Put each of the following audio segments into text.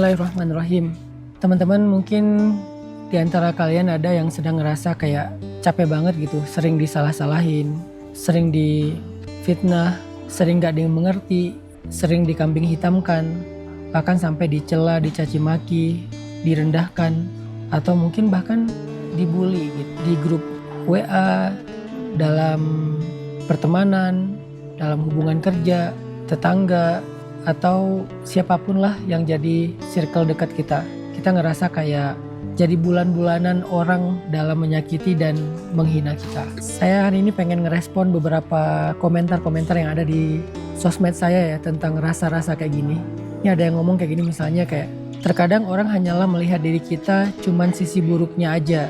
Bismillahirrahmanirrahim. Teman-teman, mungkin di antara kalian ada yang sedang ngerasa kayak capek banget gitu, sering disalah-salahin, sering difitnah, sering gak ada yang mengerti, sering dikambing hitamkan, bahkan sampai dicela, dicaci maki, direndahkan, atau mungkin bahkan dibully gitu, di grup WA, dalam pertemanan, dalam hubungan kerja, tetangga, atau siapapun lah yang jadi circle dekat kita. Kita ngerasa kayak jadi bulan-bulanan orang dalam menyakiti dan menghina kita. Saya hari ini pengen ngerespon beberapa komentar-komentar yang ada di sosmed saya ya tentang rasa-rasa kayak gini. Ini ada yang ngomong kayak gini, misalnya kayak terkadang orang hanyalah melihat diri kita cuman sisi buruknya aja,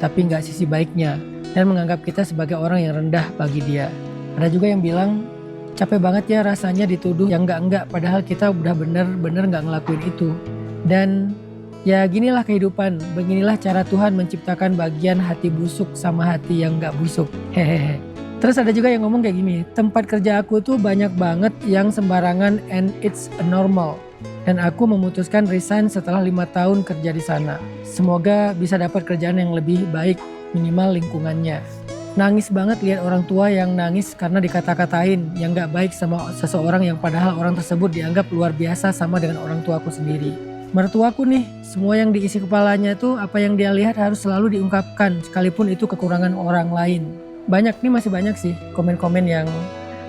tapi nggak sisi baiknya, dan menganggap kita sebagai orang yang rendah bagi dia. Ada juga yang bilang capek banget ya rasanya dituduh yang enggak-enggak, padahal kita udah bener-bener gak ngelakuin itu. Dan ya ginilah kehidupan, beginilah cara Tuhan menciptakan bagian hati busuk sama hati yang gak busuk. Hehehe. Terus ada juga yang ngomong kayak gini, tempat kerja aku tuh banyak banget yang sembarangan and it's normal. Dan aku memutuskan resign setelah 5 tahun kerja di sana. Semoga bisa dapat kerjaan yang lebih baik, minimal lingkungannya. Nangis banget lihat orang tua yang nangis karena dikata-katain yang gak baik sama seseorang yang padahal orang tersebut dianggap luar biasa sama dengan orang tuaku sendiri. Mertuaku nih, semua yang diisi kepalanya itu apa yang dia lihat harus selalu diungkapkan sekalipun itu kekurangan orang lain. Banyak nih, masih banyak sih komen-komen yang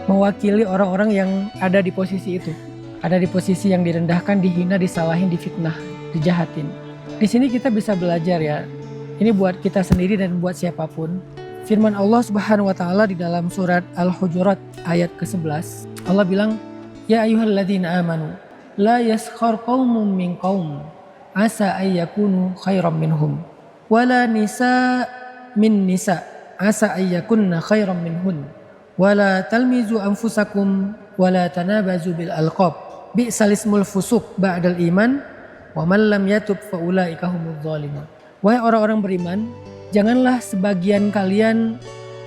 mewakili orang-orang yang ada di posisi itu. Ada di posisi yang direndahkan, dihina, disalahin, difitnah, dijahatin. Di sini kita bisa belajar ya. Ini buat kita sendiri dan buat siapapun. Firman Allah Subhanahu wa taala di dalam surat Al-Hujurat ayat ke-11. Allah bilang, "Ya ayyuhalladzina amanu, la yaskhar qaumun min qaum, asa ayyakunu khairam minhum, wala nisa min nisa, asa ayyakunna khairam minhun, wala talmizu anfusakum, wala tanabazu bil alqab, bi'sal ismul fusuq ba'dal iman, wa man lam yatub fa ulaika humudz zalimun." Wahai orang-orang beriman, janganlah sebagian kalian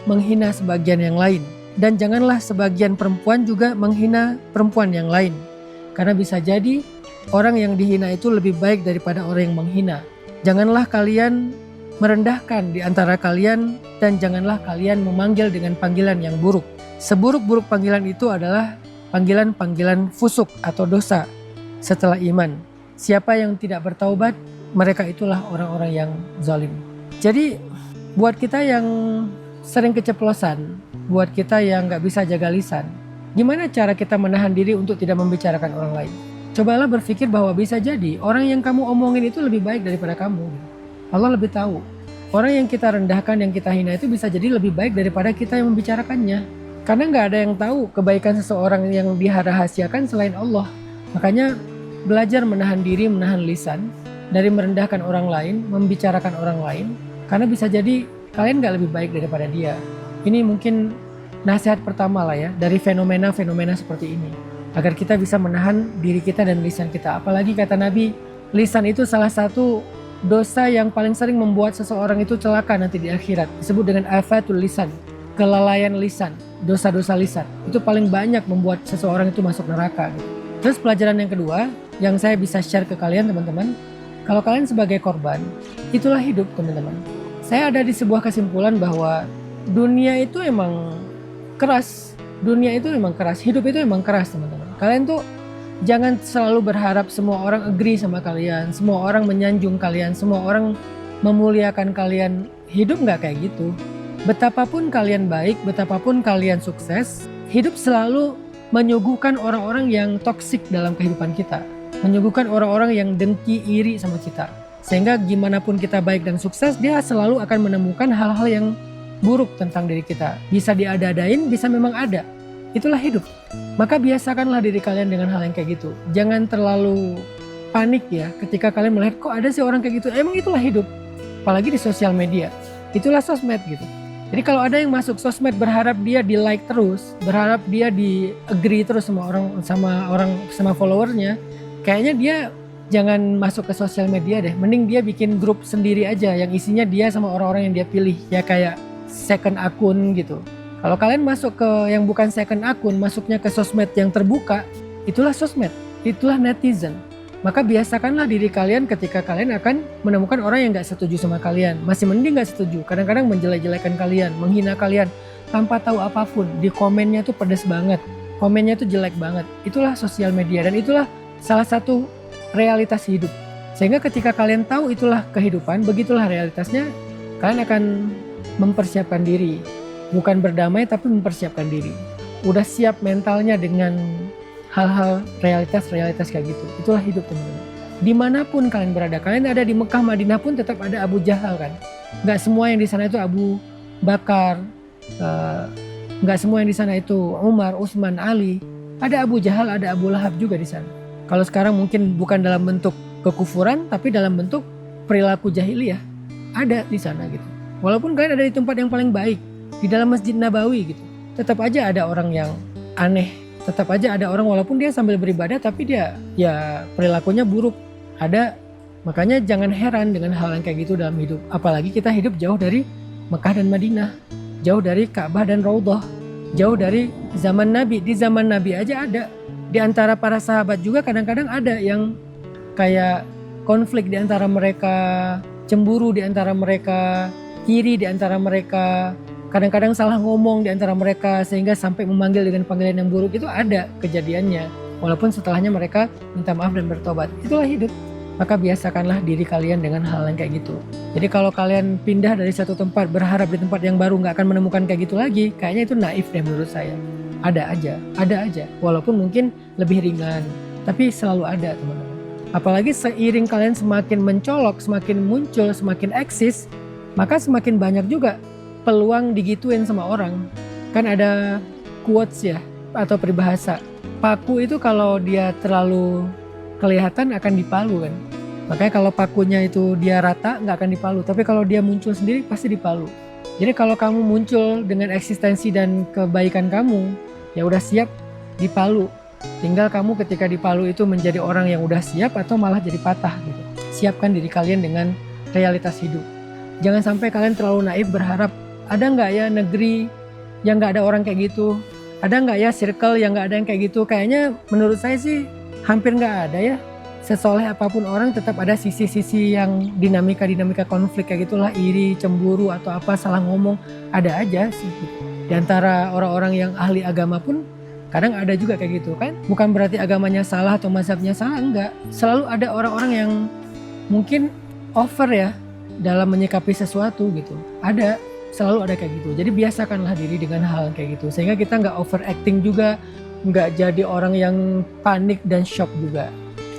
menghina sebagian yang lain. Dan janganlah sebagian perempuan juga menghina perempuan yang lain. Karena bisa jadi orang yang dihina itu lebih baik daripada orang yang menghina. Janganlah kalian merendahkan di antara kalian, dan janganlah kalian memanggil dengan panggilan yang buruk. Seburuk-buruk panggilan itu adalah panggilan-panggilan fusuk atau dosa setelah iman. Siapa yang tidak bertaubat, mereka itulah orang-orang yang zalim. Jadi buat kita yang sering keceplosan, buat kita yang gak bisa jaga lisan, gimana cara kita menahan diri untuk tidak membicarakan orang lain? Cobalah berpikir bahwa bisa jadi orang yang kamu omongin itu lebih baik daripada kamu. Allah lebih tahu. Orang yang kita rendahkan, yang kita hina itu bisa jadi lebih baik daripada kita yang membicarakannya. Karena gak ada yang tahu kebaikan seseorang yang dirahasiakan selain Allah. Makanya belajar menahan diri, menahan lisan dari merendahkan orang lain, membicarakan orang lain. Karena bisa jadi kalian gak lebih baik daripada dia. Ini mungkin nasihat pertama lah ya dari fenomena-fenomena seperti ini. Agar kita bisa menahan diri kita dan lisan kita. Apalagi kata Nabi, lisan itu salah satu dosa yang paling sering membuat seseorang itu celaka nanti di akhirat. Disebut dengan afatul lisan, kelalaian lisan, dosa-dosa lisan. Itu paling banyak membuat seseorang itu masuk neraka. Terus pelajaran yang kedua yang saya bisa share ke kalian teman-teman. Kalau kalian sebagai korban, itulah hidup teman-teman. Saya ada di sebuah kesimpulan bahwa dunia itu emang keras. Dunia itu emang keras, hidup itu emang keras teman-teman. Kalian tuh jangan selalu berharap semua orang agree sama kalian, semua orang menyanjung kalian, semua orang memuliakan kalian. Hidup gak kayak gitu. Betapapun kalian baik, betapapun kalian sukses, hidup selalu menyuguhkan orang-orang yang toksik dalam kehidupan kita. Menyuguhkan orang-orang yang dengki, iri sama kita. Sehingga gimana pun kita baik dan sukses, dia selalu akan menemukan hal-hal yang buruk tentang diri kita. Bisa diada-adain, bisa memang ada. Itulah hidup. Maka biasakanlah diri kalian dengan hal yang kayak gitu. Jangan terlalu panik ya ketika kalian melihat kok ada sih orang kayak gitu. Emang itulah hidup. Apalagi di sosial media. Itulah sosmed gitu. Jadi kalau ada yang masuk sosmed berharap dia di like terus, berharap dia di agree terus sama sama followernya, kayaknya dia jangan masuk ke sosial media deh. Mending dia bikin grup sendiri aja yang isinya dia sama orang-orang yang dia pilih. Ya kayak second akun gitu. Kalau kalian masuk ke yang bukan second akun, masuknya ke sosmed yang terbuka, itulah sosmed, itulah netizen. Maka biasakanlah diri kalian ketika kalian akan menemukan orang yang gak setuju sama kalian. Masih mending gak setuju, kadang-kadang menjelek-jelekan kalian, menghina kalian tanpa tahu apapun. Di komennya tuh pedes banget, komennya tuh jelek banget. Itulah sosial media dan itulah salah satu realitas hidup. Sehingga ketika kalian tahu itulah kehidupan, begitulah realitasnya, kalian akan mempersiapkan diri. Bukan berdamai tapi mempersiapkan diri. Udah siap mentalnya dengan hal-hal realitas kayak gitu. Itulah hidup, teman-teman. Dimanapun kalian berada, kalian ada di Mekah, Madinah pun tetap ada Abu Jahal kan. Gak semua yang di sana itu Abu Bakar, gak semua yang di sana itu Umar, Utsman, Ali. Ada Abu Jahal, ada Abu Lahab juga di sana. Kalau sekarang mungkin bukan dalam bentuk kekufuran, tapi dalam bentuk perilaku jahiliyah. Ada di sana gitu. Walaupun kalian ada di tempat yang paling baik, di dalam Masjid Nabawi gitu, tetap aja ada orang yang aneh. Tetap aja ada orang walaupun dia sambil beribadah tapi dia ya perilakunya buruk. Ada, makanya jangan heran dengan hal yang kayak gitu dalam hidup. Apalagi kita hidup jauh dari Mekah dan Madinah, jauh dari Ka'bah dan Raudhah, jauh dari zaman Nabi. Di zaman Nabi aja ada. Di antara para sahabat juga kadang-kadang ada yang kayak konflik di antara mereka, cemburu di antara mereka, iri di antara mereka. Kadang-kadang salah ngomong di antara mereka sehingga sampai memanggil dengan panggilan yang buruk. Itu ada kejadiannya. Walaupun setelahnya mereka minta maaf dan bertobat. Itulah hidup. Maka biasakanlah diri kalian dengan hal yang kayak gitu. Jadi kalau kalian pindah dari satu tempat berharap di tempat yang baru gak akan menemukan kayak gitu lagi, kayaknya itu naif deh menurut saya. Ada aja. Walaupun mungkin lebih ringan, tapi selalu ada, teman-teman. Apalagi seiring kalian semakin mencolok, semakin muncul, semakin eksis, maka semakin banyak juga peluang digituin sama orang. Kan ada quotes ya, atau peribahasa, paku itu kalau dia terlalu kelihatan akan dipalu kan. Makanya kalau pakunya itu dia rata gak akan dipalu, tapi kalau dia muncul sendiri pasti dipalu. Jadi kalau kamu muncul dengan eksistensi dan kebaikan kamu, ya udah siap dipalu. Tinggal kamu ketika dipalu itu menjadi orang yang udah siap atau malah jadi patah gitu. Siapkan diri kalian dengan realitas hidup. Jangan sampai kalian terlalu naif berharap ada nggak ya negeri yang nggak ada orang kayak gitu? Ada nggak ya circle yang nggak ada yang kayak gitu? Kayaknya menurut saya sih hampir nggak ada ya. Sesoleh apapun orang tetap ada sisi-sisi yang dinamika konflik kayak gitulah, iri, cemburu atau apa, salah ngomong, ada aja sih. Di antara orang-orang yang ahli agama pun kadang ada juga kayak gitu kan. Bukan berarti agamanya salah atau mazhabnya salah, enggak. Selalu ada orang-orang yang mungkin over ya dalam menyikapi sesuatu gitu. Ada. Selalu ada kayak gitu. Jadi biasakanlah diri dengan hal kayak gitu. Sehingga kita nggak overacting juga. Nggak jadi orang yang panik dan shock juga.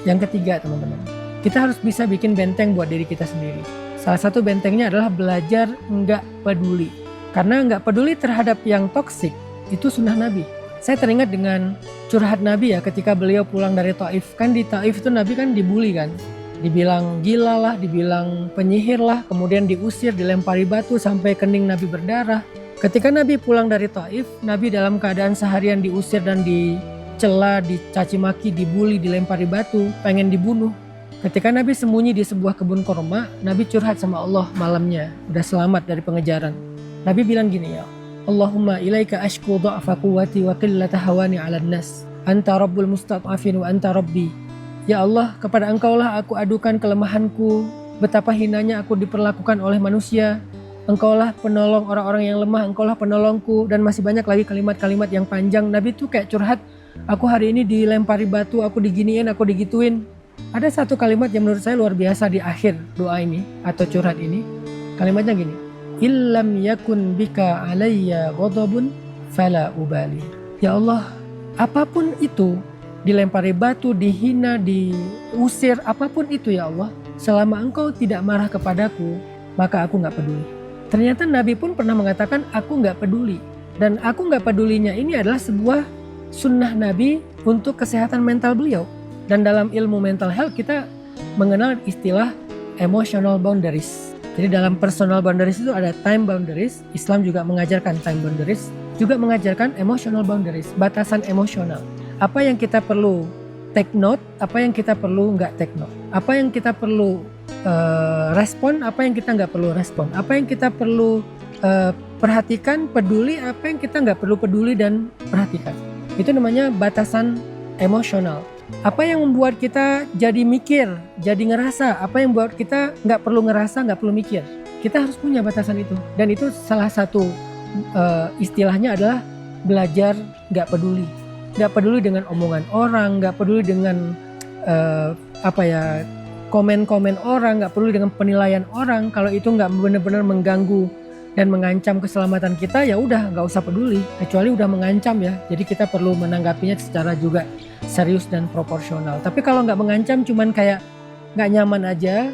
Yang ketiga, teman-teman. Kita harus bisa bikin benteng buat diri kita sendiri. Salah satu bentengnya adalah belajar nggak peduli. Karena nggak peduli terhadap yang toksik, itu sunnah Nabi. Saya teringat dengan curhat Nabi ya ketika beliau pulang dari Taif. Kan di Taif itu Nabi kan dibully kan. Dibilang gila lah, dibilang penyihir lah, kemudian diusir, dilempari batu sampai kening Nabi berdarah. Ketika Nabi pulang dari Taif, Nabi dalam keadaan seharian diusir dan dicela, dicaci maki, dibully, dilempari batu, pengen dibunuh. Ketika Nabi sembunyi di sebuah kebun korma, Nabi curhat sama Allah malamnya, udah selamat dari pengejaran. Nabi bilang gini ya, Allahumma ilaika ashku dha'fa quwwati wa qillata hawani 'alan nas. Anta rabbul mustad'afin wa anta rabbi. Ya Allah, kepada Engkaulah aku adukan kelemahanku, betapa hinanya aku diperlakukan oleh manusia. Engkaulah penolong orang-orang yang lemah, Engkaulah penolongku, dan masih banyak lagi kalimat-kalimat yang panjang. Nabi tuh kayak curhat, aku hari ini dilempari batu, aku diginiin, aku digituin. Ada satu kalimat yang menurut saya luar biasa di akhir doa ini atau curhat ini. Kalimatnya gini, illam yakun bika alayya ghadabun fala ubali. Ya Allah, apapun itu, dilempari batu, dihina, diusir, apapun itu ya Allah, selama Engkau tidak marah kepadaku, maka aku gak peduli. Ternyata Nabi pun pernah mengatakan aku gak peduli. Dan aku gak pedulinya ini adalah sebuah sunnah Nabi untuk kesehatan mental beliau. Dan dalam ilmu mental health kita mengenal istilah emotional boundaries. Jadi dalam personal boundaries itu ada time boundaries. Islam juga mengajarkan time boundaries, juga mengajarkan emotional boundaries, batasan emosional. Apa yang kita perlu take note, apa yang kita perlu nggak take note, apa yang kita perlu respon, apa yang kita nggak perlu respon, apa yang kita perlu perhatikan, peduli, apa yang kita nggak perlu peduli dan perhatikan. Itu namanya batasan emosional. Apa yang membuat kita jadi mikir, jadi ngerasa, apa yang membuat kita nggak perlu ngerasa, nggak perlu mikir. Kita harus punya batasan itu. Dan itu salah satu istilahnya adalah belajar nggak peduli. Nggak peduli dengan omongan orang, nggak peduli dengan komen-komen orang, nggak peduli dengan penilaian orang. Kalau itu nggak benar-benar mengganggu dan mengancam keselamatan kita, ya udah nggak usah peduli. Kecuali udah mengancam ya, jadi kita perlu menanggapinya secara juga serius dan proporsional. Tapi kalau nggak mengancam, cuman kayak nggak nyaman aja,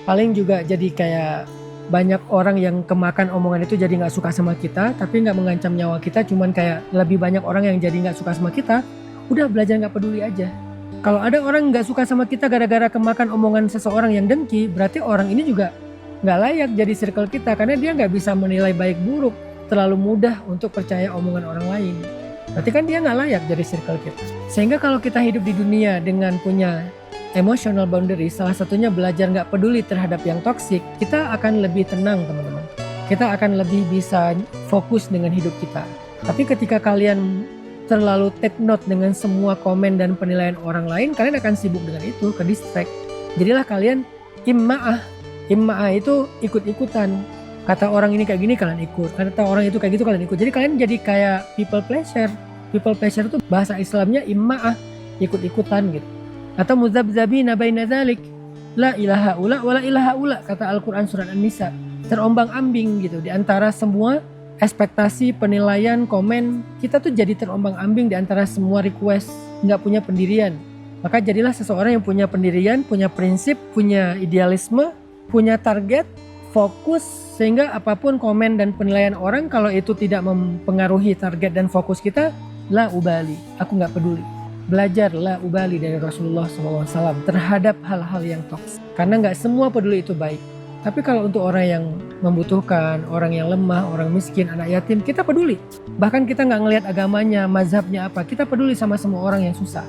paling juga jadi kayak banyak orang yang kemakan omongan itu jadi nggak suka sama kita, tapi nggak mengancam nyawa kita, cuman kayak lebih banyak orang yang jadi nggak suka sama kita. Udah belajar nggak peduli aja. Kalau ada orang nggak suka sama kita gara-gara kemakan omongan seseorang yang dengki, berarti orang ini juga nggak layak jadi circle kita, karena dia nggak bisa menilai baik buruk, terlalu mudah untuk percaya omongan orang lain. Berarti kan dia nggak layak jadi circle kita. Sehingga kalau kita hidup di dunia dengan punya emotional boundary, salah satunya belajar nggak peduli terhadap yang toksik, kita akan lebih tenang teman-teman. Kita akan lebih bisa fokus dengan hidup kita. Tapi ketika kalian terlalu take note dengan semua komen dan penilaian orang lain, kalian akan sibuk dengan itu, ke distract. Jadilah kalian imma'ah. Imma'ah itu ikut-ikutan. Kata orang ini kayak gini kalian ikut, kata orang itu kayak gitu kalian ikut. Jadi kalian jadi kayak people pleasure. People pleasure itu bahasa Islamnya imma'ah, ikut-ikutan gitu. Atau muzabzabina baina dzalik, la ilaha ula wa la ilaha ula, kata Al-Qur'an surat An-Nisa. Terombang-ambing gitu di antara semua ekspektasi, penilaian, komen. Kita tuh jadi terombang-ambing di antara semua request, nggak punya pendirian. Maka jadilah seseorang yang punya pendirian, punya prinsip, punya idealisme, punya target, fokus, sehingga apapun komen dan penilaian orang, kalau itu tidak mempengaruhi target dan fokus kita, la ubali, aku nggak peduli. Belajar la ubali dari Rasulullah SAW terhadap hal-hal yang toksik. Karena nggak semua peduli itu baik. Tapi kalau untuk orang yang membutuhkan, orang yang lemah, orang miskin, anak yatim, kita peduli. Bahkan kita nggak ngelihat agamanya, mazhabnya apa, kita peduli sama semua orang yang susah.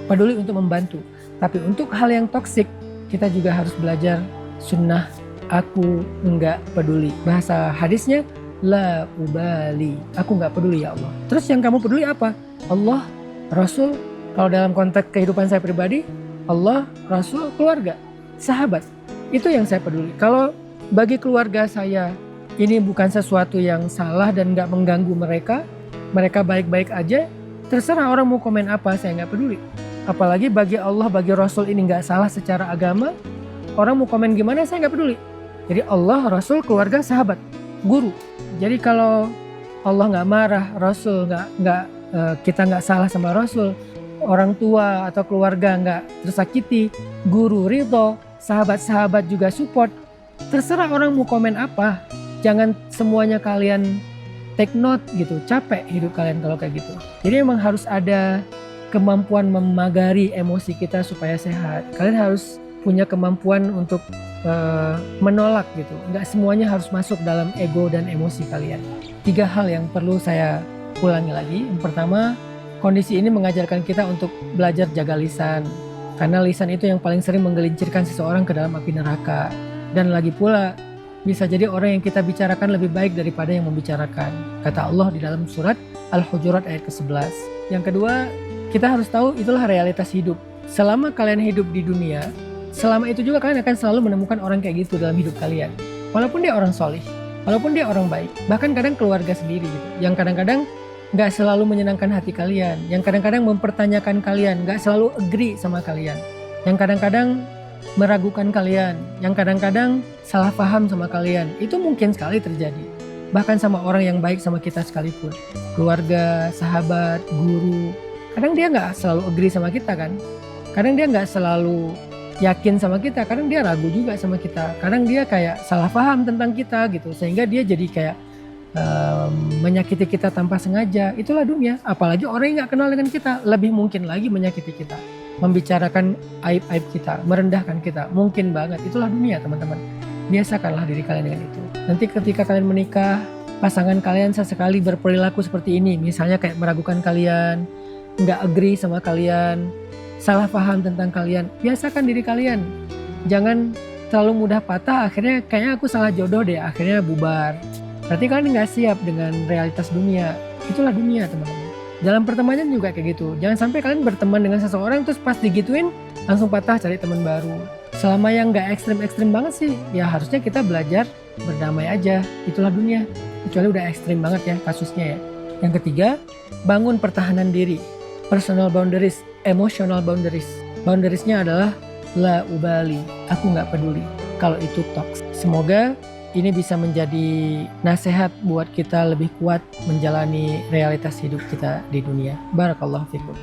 Peduli untuk membantu. Tapi untuk hal yang toksik, kita juga harus belajar sunnah, aku nggak peduli. Bahasa hadisnya, la ubali, aku nggak peduli ya Allah. Terus yang kamu peduli apa? Allah, Rasul. Kalau dalam konteks kehidupan saya pribadi, Allah, Rasul, keluarga, sahabat. Itu yang saya peduli. Kalau bagi keluarga saya ini bukan sesuatu yang salah dan nggak mengganggu mereka, mereka baik-baik aja, terserah orang mau komen apa, saya nggak peduli. Apalagi bagi Allah, bagi Rasul ini nggak salah secara agama, orang mau komen gimana saya nggak peduli. Jadi Allah, Rasul, keluarga, sahabat, guru. Jadi kalau Allah nggak marah, Rasul kita nggak salah sama Rasul, orang tua atau keluarga nggak tersakiti, guru ridho, sahabat-sahabat juga support, terserah orang mau komen apa. Jangan semuanya kalian take note gitu, capek hidup kalian kalau kayak gitu. Jadi emang harus ada kemampuan memagari emosi kita supaya sehat. Kalian harus punya kemampuan untuk menolak gitu. Nggak semuanya harus masuk dalam ego dan emosi kalian. 3 hal yang perlu saya ulangi lagi. Yang pertama, kondisi ini mengajarkan kita untuk belajar jaga lisan. Karena lisan itu yang paling sering menggelincirkan seseorang ke dalam api neraka. Dan lagi pula, bisa jadi orang yang kita bicarakan lebih baik daripada yang membicarakan. Kata Allah di dalam surat Al-Hujurat ayat ke-11. Yang kedua, kita harus tahu itulah realitas hidup. Selama kalian hidup di dunia, selama itu juga kalian akan selalu menemukan orang kayak gitu dalam hidup kalian. Walaupun dia orang solih, walaupun dia orang baik. Bahkan kadang keluarga sendiri gitu. Yang kadang-kadang gak selalu menyenangkan hati kalian, yang kadang-kadang mempertanyakan kalian, gak selalu agree sama kalian, yang kadang-kadang meragukan kalian, yang kadang-kadang salah paham sama kalian. Itu mungkin sekali terjadi, bahkan sama orang yang baik sama kita sekalipun. Keluarga, sahabat, guru, kadang dia gak selalu agree sama kita kan, kadang dia gak selalu yakin sama kita, kadang dia ragu juga sama kita, kadang dia kayak salah paham tentang kita gitu, sehingga dia jadi kayak menyakiti kita tanpa sengaja. Itulah dunia. Apalagi orang yang gak kenal dengan kita, lebih mungkin lagi menyakiti kita, membicarakan aib-aib kita, merendahkan kita. Mungkin banget. Itulah dunia teman-teman. Biasakanlah diri kalian dengan itu. Nanti ketika kalian menikah, pasangan kalian sesekali berperilaku seperti ini, misalnya kayak meragukan kalian, gak agree sama kalian, salah paham tentang kalian, biasakan diri kalian. Jangan terlalu mudah patah, akhirnya kayaknya aku salah jodoh deh, akhirnya bubar. Berarti kalian nggak siap dengan realitas dunia. Itulah dunia teman-teman. Dalam pertemanan juga kayak gitu. Jangan sampai kalian berteman dengan seseorang terus pas digituin langsung patah cari teman baru. Selama yang nggak ekstrim-ekstrim banget sih, ya harusnya kita belajar berdamai aja. Itulah dunia. Kecuali udah ekstrim banget ya kasusnya ya. Yang ketiga, bangun pertahanan diri. Personal boundaries, emotional boundaries. Boundariesnya adalah la ubali, aku nggak peduli kalau itu toks. Semoga ini bisa menjadi nasihat buat kita lebih kuat menjalani realitas hidup kita di dunia. Barakallahu fikum.